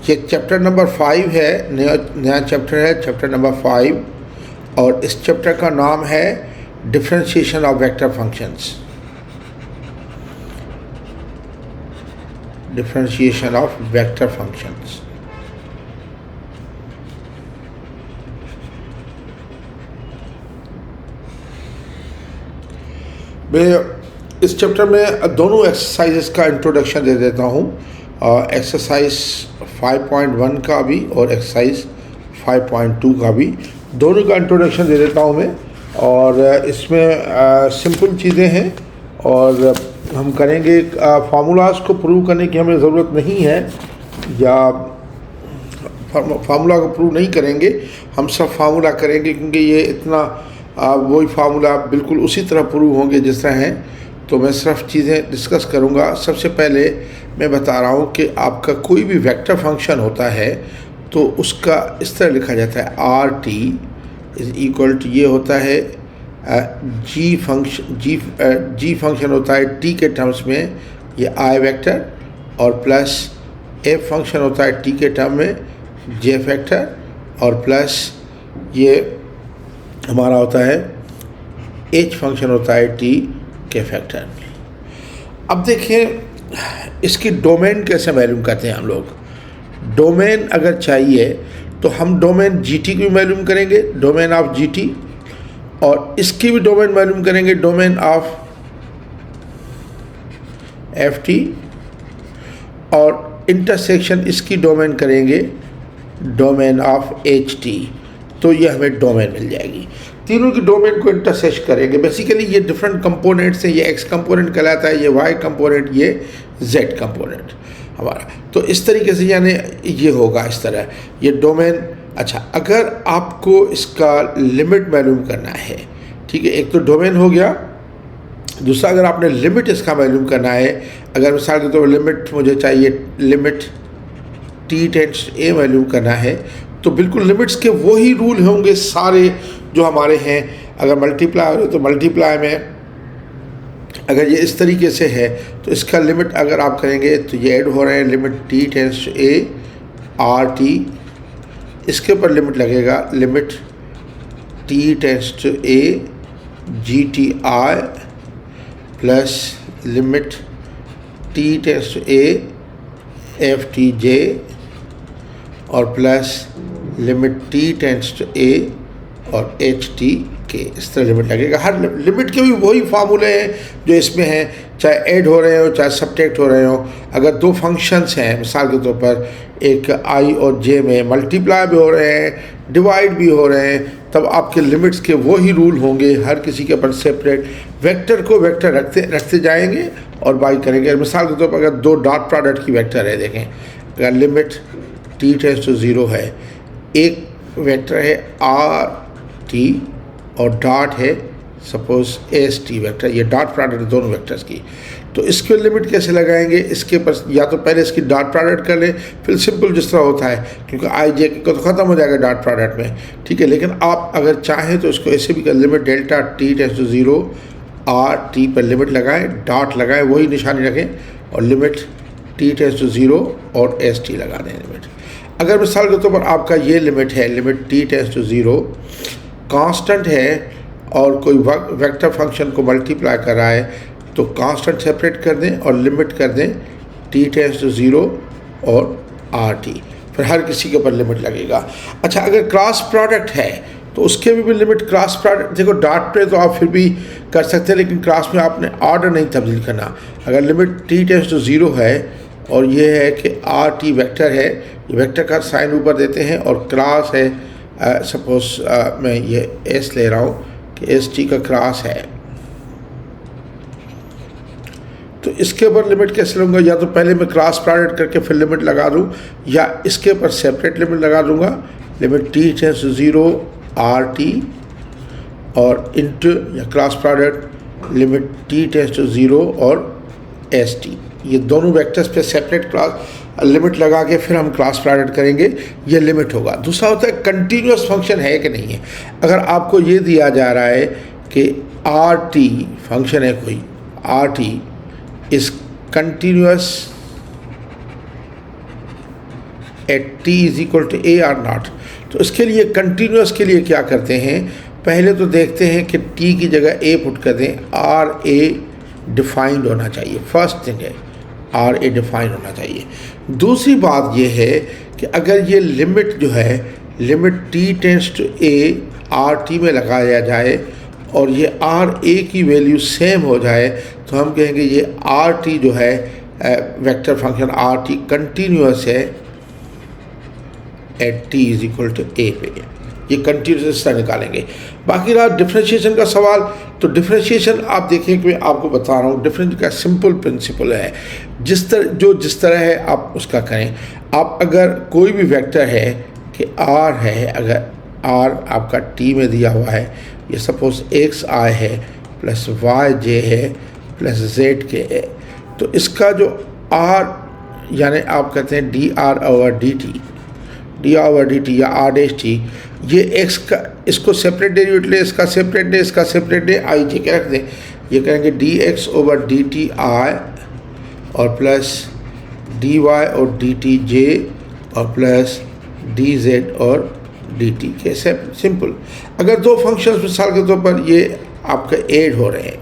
ये chapter number 5 है, नया चैप्टर है, चैप्टर नंबर 5, और इस चैप्टर का नाम है differentiation of vector functions. Differentiation of vector functions. मैं इस चैप्टर में दोनों एक्सरसाइजेस का इंट्रोडक्शन दे देता हूँ, एक्सरसाइज 5.1 का भी और एक्सरसाइज 5.2 का भी, दोनों का इंट्रोडक्शन दे देता हूँ मैं। और इसमें सिंपल चीज़ें हैं और हम करेंगे, फार्मूलाज को प्रूव करने की हमें ज़रूरत नहीं है, या फार्मूला को प्रूव नहीं करेंगे, हम सब फार्मूला करेंगे, क्योंकि ये इतना वही फार्मूला बिल्कुल उसी तरह प्रूव होंगे जिस तरह हैं। तो मैं सिर्फ चीज़ें डिस्कस करूँगा। सबसे पहले मैं बता रहा हूँ कि आपका कोई भी वेक्टर फंक्शन होता है तो उसका इस तरह लिखा जाता है, R T is equal to, ये होता है जी फंक्शन होता है टी के टर्म्स में, ये आई वेक्टर, और प्लस एफ फंक्शन होता है टी के टर्म में जे फैक्टर, और प्लस ये हमारा होता है एच फंक्शन होता है टी के फैक्टर। अब देखें इसकी डोमेन कैसे मालूम करते हैं हम लोग। डोमेन अगर चाहिए तो हम डोमेन जीटी की भी मालूम करेंगे, डोमेन ऑफ जीटी, और इसकी भी डोमेन मालूम करेंगे, डोमेन ऑफ एफटी, और इंटरसेक्शन इसकी डोमेन करेंगे डोमेन ऑफ एचटी। तो ये हमें डोमेन मिल जाएगी। तीनों की डोमेन को इंटरसेक्ट करेंगे। बेसिकली ये डिफरेंट कंपोनेंट्स हैं, ये एक्स कंपोनेंट कहलाता है, ये वाई कंपोनेंट, ये जेड कंपोनेंट हमारा। तो इस तरीके से यानी ये होगा इस तरह ये डोमेन। अच्छा, अगर आपको इसका लिमिट मालूम करना है, ठीक है, एक तो डोमेन हो गया, दूसरा अगर आपने लिमिट इसका मालूम करना है, अगर मिसाल के तौर पर लिमिट मुझे चाहिए, लिमिट टी टेंड्स ए मालूम करना है, तो बिल्कुल लिमिट्स के वही रूल होंगे सारे जो हमारे हैं। अगर मल्टीप्लाई हो तो मल्टीप्लाई में अगर ये इस तरीके से है तो इसका लिमिट अगर आप करेंगे तो ये ऐड हो रहे हैं, limit T tends to A R t, इसके ऊपर लिमिट लगेगा limit T tends to a g t i, plus limit T tends to a f t j, और plus limit T tends to a और h T के, इस तरह limit लगेगा। हर limit के भी वही फार्मूले हैं जो इसमें हैं, चाहे ऐड हो रहे हो चाहे सब्ट्रैक्ट हो रहे हो। अगर दो फंक्शंस हैं, मिसाल के तौर पर एक आई और जे में मल्टीप्लाई भी हो रहे हैं, डिवाइड भी हो रहे हैं, तब आपके लिमिट्स के वही रूल होंगे, हर किसी के ऊपर सेपरेट। वेक्टर को वेक्टर रखते जाएंगे और बाई करेंगे। मिसाल के तौर पर अगर दो डॉट प्रोडक्ट की वेक्टर है, देखें अगर लिमिट टी टेंड्स टू 0 है, एक वेक्टर है आर टी और डॉट है सपोज एस टी वेक्टर, ये डॉट प्रोडक्ट है दोनों वेक्टर्स की, तो इसके लिमिट कैसे लगाएंगे, इसके पर या तो पहले इसकी डॉट प्रोडक्ट कर लें, फिर सिंपल जिस तरह होता है, क्योंकि आई जे को तो ख़त्म हो जाएगा डॉट प्रोडक्ट में, ठीक है। लेकिन आप अगर चाहें तो इसको ऐसे भी कर, limit delta T tends to 0 R T पर लिमिट लगाएं, डॉट लगाएं, वही निशानी रखें, और लिमिट टी टेंड्स टू 0 और एस टी लगा दें लिमिट। अगर मिसाल के तौर पर आपका ये लिमिट है, limit T tends to 0 constant है और कोई वेक्टर फंक्शन को मल्टीप्लाई कर रहा है, तो कांस्टेंट सेपरेट कर दें और लिमिट कर दें टी टेंड्स टू 0 और आर टी, फिर हर किसी के ऊपर लिमिट लगेगा। अच्छा, अगर क्रॉस प्रोडक्ट है तो उसके भी लिमिट क्रॉस प्रोडक्ट, देखो डॉट पे तो आप फिर भी कर सकते हैं, लेकिन क्रॉस में आपने ऑर्डर नहीं तब्दील करना। अगर लिमिट टी टेंड्स टू 0 है और ये है कि आर टी वेक्टर है, ये वेक्टर का साइन ऊपर देते हैं, और क्रॉस है, सपोज मैं ये एस ले रहा हूँ कि एस टी का क्रॉस है, तो इसके ऊपर लिमिट कैसे लूँगा, या तो पहले मैं क्रॉस प्रोडक्ट करके फिर लिमिट लगा दूँ, या इसके ऊपर सेपरेट लिमिट लगा दूँगा, limit T tends to 0 R T और इंटू या cross product limit T tends to 0 और एस टी, ये दोनों वेक्टर्स पे सेपरेट क्रॉस लिमिट लगा के फिर हम क्रॉस प्रोडक्ट करेंगे, ये लिमिट होगा। दूसरा होता है कंटिन्यूस फंक्शन है कि नहीं है। अगर आपको ये दिया जा रहा है कि आर टी फंक्शन है कोई, R T is continuous at T is equal to A or not. तो इसके लिए कंटिन्यूस के लिए क्या करते हैं, पहले तो देखते हैं कि टी की जगह ए पुट कर दें, आर ए डिफाइंड होना चाहिए, फर्स्ट थिंग है आर ए डिफाइंड होना चाहिए। दूसरी बात ये है कि अगर ये लिमिट जो है, limit T tends to A R T में लगाया जाए और ये आर ए की वैल्यू सेम हो जाए, तो हम कहेंगे ये आर टी जो है vector function r t continuous है at T is equal to a पे, ये कंटिन्यूस निकालेंगे। बाकी रहा डिफ्रेंशिएशन का सवाल, तो डिफ्रेंशिएशन आप देखिए कि मैं आपको बता रहा हूँ, डिफरेंशिएशन का सिंपल प्रिंसिपल है, जिस तरह है आप उसका करें। आप अगर कोई भी वेक्टर है कि आर है, अगर आर आपका टी में दिया हुआ है, ये सपोज एक्स आई है प्लस वाई जे है प्लस जेड के है, तो इसका जो आर यानी आप कहते हैं D R over D T या आर डैश टी, ये एक्स का इसको सेपरेट डेरिवेटिव ले, इसका सेपरेट दे, इसका सेपरेट दे, आई जे के रख दें, ये कहेंगे D x over D T I और प्लस डी वाई और डी टी जे और प्लस डी जेड और डी टी के सिंपल। अगर दो फंक्शंस मिसाल के तौर पर ये आपके ऐड हो रहे हैं,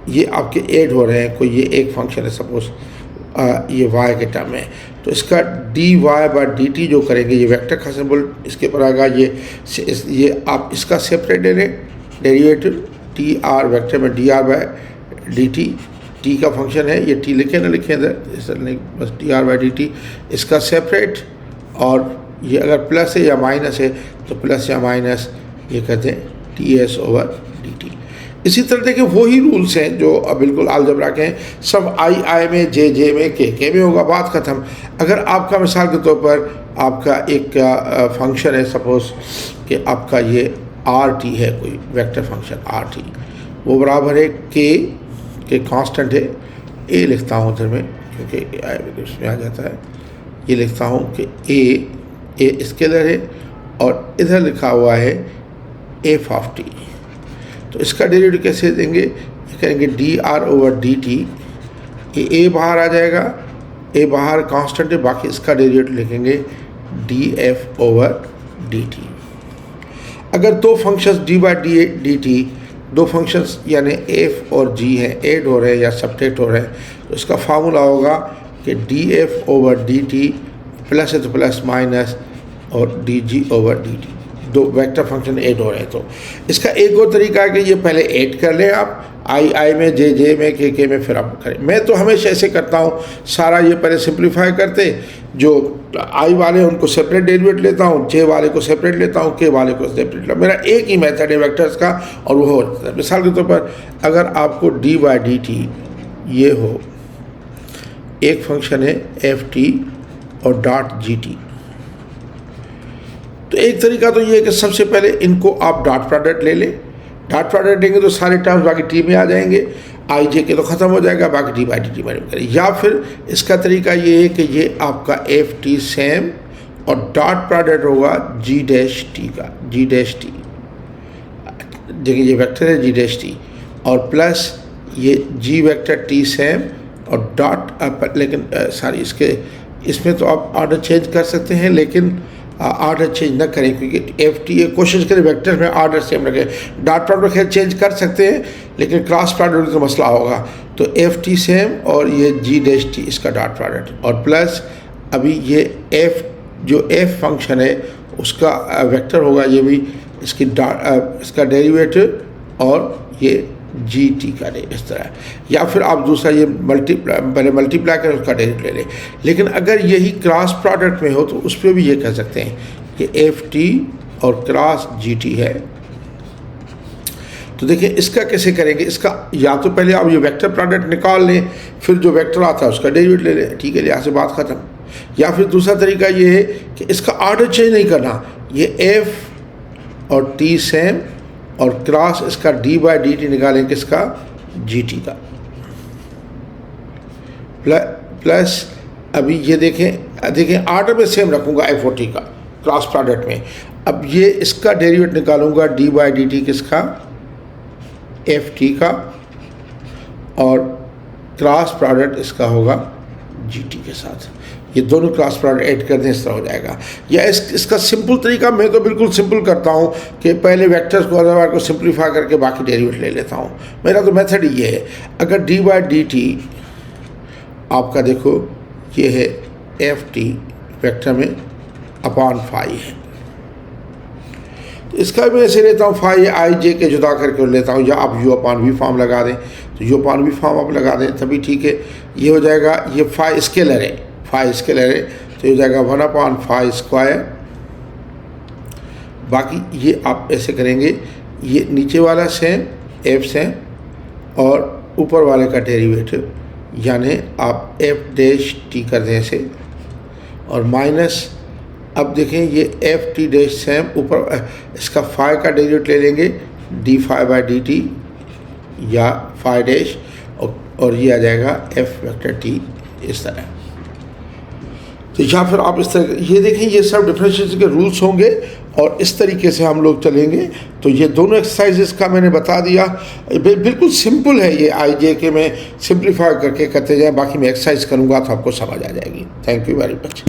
ये आपके ऐड हो रहे हैं, कोई ये एक फंक्शन है सपोज ये y के टर्म है, तो इसका D Y by D T जो करेंगे, ये वेक्टर का सिंबल इसके पर आएगा, ये आप इसका सेपरेट ले लें डेरिवेटिव टी आर वेक्टर में D R by D T, T का फंक्शन है, ये टी लिखे ना लिखे इधर, इस नहीं बस D R by D T, इसका सेपरेट, और ये अगर प्लस है या माइनस है तो प्लस या माइनस ये कहते हैं T S over D T. इसी तरह देखिए वही रूल्स हैं जो बिल्कुल अलजेब्रा के हैं, सब आई में, जे में, के में होगा, बात ख़त्म। अगर आपका मिसाल के तौर पर आपका एक फंक्शन है, सपोज कि आपका ये आर टी है, कोई वेक्टर फंक्शन आर टी, वो बराबर है के कांस्टेंट है, ए लिखता हूँ उधर में क्योंकि उसमें आ जाता है, ये लिखता हूँ कि ए स्केलर है और इधर लिखा हुआ है एफ ऑफ टी, तो इसका डेरिवेटिव कैसे देंगे, ये करेंगे D R over D T, ये ए बाहर आ जाएगा, ए बाहर कांस्टेंट है, बाकी इसका डेरिवेटिव लिखेंगे D F over D T. अगर दो functions D by D T, दो फंक्शंस यानी एफ और जी हैं, ऐड हो रहे हैं या सब्ट्रैक्ट हो रहे हैं, तो इसका फार्मूला होगा कि D F over D T plus है तो प्लस माइनस और D G over D T, दो वेक्टर फंक्शन ऐड हो रहे हैं। तो इसका एक और तरीका है कि ये पहले ऐड कर लें आप, आई में, जे में, के में, फिर आप करें। मैं तो हमेशा ऐसे करता हूँ, सारा ये पहले सिंप्लीफाई करते, जो आई वाले उनको सेपरेट डेरिवेटिव लेता हूँ, जे वाले को सेपरेट लेता हूँ, के वाले को सेपरेट लेता हूँ, मेरा एक ही मेथड है वेक्टर्स का और वो हो जाता है। मिसाल के तौर पर अगर आपको डी बाई डी टी ये हो, एक फंक्शन है एफ टी और डॉट जी टी, तो एक तरीका तो ये है कि सबसे पहले इनको आप डॉट प्रोडक्ट ले लें, डॉट प्रोडक्ट लेंगे तो सारे टर्म्स बाकी टी में आ जाएंगे, आई जे के तो ख़त्म हो जाएगा, बाकी डी बाई डी टी में करें। या फिर इसका तरीका ये है कि ये आपका एफ टी सेम और डॉट प्रोडक्ट होगा जी डैश टी का, जी डैश टी, देखिए ये वेक्टर है जी डैश टी, और प्लस ये जी वेक्टर टी सेम और डॉट, लेकिन सॉरी इसमें तो आप ऑर्डर चेंज कर सकते हैं, लेकिन ऑर्डर चेंज न करें, क्योंकि एफ टी कोशिश करें वेक्टर में ऑर्डर सेम रखें। डॉट प्रोडक्ट खैर चेंज कर सकते हैं, लेकिन क्रॉस प्रोडक्ट का मसला होगा, तो एफ टी सेम और ये जी डैश टी इसका डॉट प्रोडक्ट, और प्लस अभी ये एफ जो एफ फंक्शन है उसका वेक्टर होगा, ये भी इसकी इसका डेरिवेटिव और ये जी टी का डे इस तरह। या फिर आप दूसरा ये पहले मल्टीप्लाई करें उसका डेरिवेटिव ले लें। लेकिन अगर यही क्रॉस प्रोडक्ट में हो तो उस पर भी ये कह सकते हैं कि एफ टी और क्रॉस जी टी है। तो देखिए इसका कैसे करेंगे, इसका या तो पहले आप ये वेक्टर प्रोडक्ट निकाल लें, फिर जो वेक्टर आता है उसका डेरिवेटिव ले लें, ठीक है, यहाँ से बात ख़त्म। या फिर दूसरा तरीका ये है कि इसका ऑर्डर चेंज नहीं करना, ये एफ और टी सेम और क्रॉस इसका डी बाई डी टी निकालें किसका, जी टी का, प्लस अभी ये देखें ऑर्डर में सेम रखूँगा एफ और टी का क्रॉस प्रोडक्ट में। अब ये इसका डेरिवेटिव निकालूंगा डी बाई डी टी किसका, एफ टी का, और क्रॉस प्रोडक्ट इसका होगा जी टी के साथ, ये दोनों क्रॉस प्रोडक्ट ऐड कर दें, इस तरह हो जाएगा। या इसका सिंपल तरीका मैं तो बिल्कुल सिंपल करता हूँ कि पहले वेक्टर्स को अदरवाइज को सिंप्लीफाई करके बाकी डेरिवेटिव ले लेता हूँ। मेरा तो मेथड ये है। अगर डी बाई डी टी आपका देखो ये है एफ टी वेक्टर में अपॉन फाई है, तो इसका मैं ऐसे लेता हूँ फाई आई जे के जुदा करके लेता हूँ, या आप यू अपॉन वी फॉर्म लगा दें, तो यू अपॉन वी फॉर्म आप लगा दें तभी ठीक है। ये हो जाएगा, ये फाई स्केलर है, फाई स्केलर है, तो ये हो जाएगा 1 अपॉन फाई स्क्वायर। बाकी ये आप ऐसे करेंगे, ये नीचे वाला सेम एफ सेम और ऊपर वाले का डेरिवेटिव, यानी आप एफ डैश टी कर दें ऐसे, और माइनस अब देखें ये एफ टी डैश सेम ऊपर इसका फाई का डेरिवेटिव ले लेंगे D phi by D T या फाई डैश, और ये आ जाएगा एफ वेक्टर टी इस तरह। तो या फिर आप इस तरह, ये देखें ये सब डिफरेंशिएशन के रूल्स होंगे और इस तरीके से हम लोग चलेंगे। तो ये दोनों एक्सरसाइजेस का मैंने बता दिया, बिल्कुल सिंपल है ये आई जे के में सिंप्लीफाई करके करते जाएं, बाकी मैं एक्सरसाइज करूँगा तो आपको समझ आ जाएगी। Thank you very much.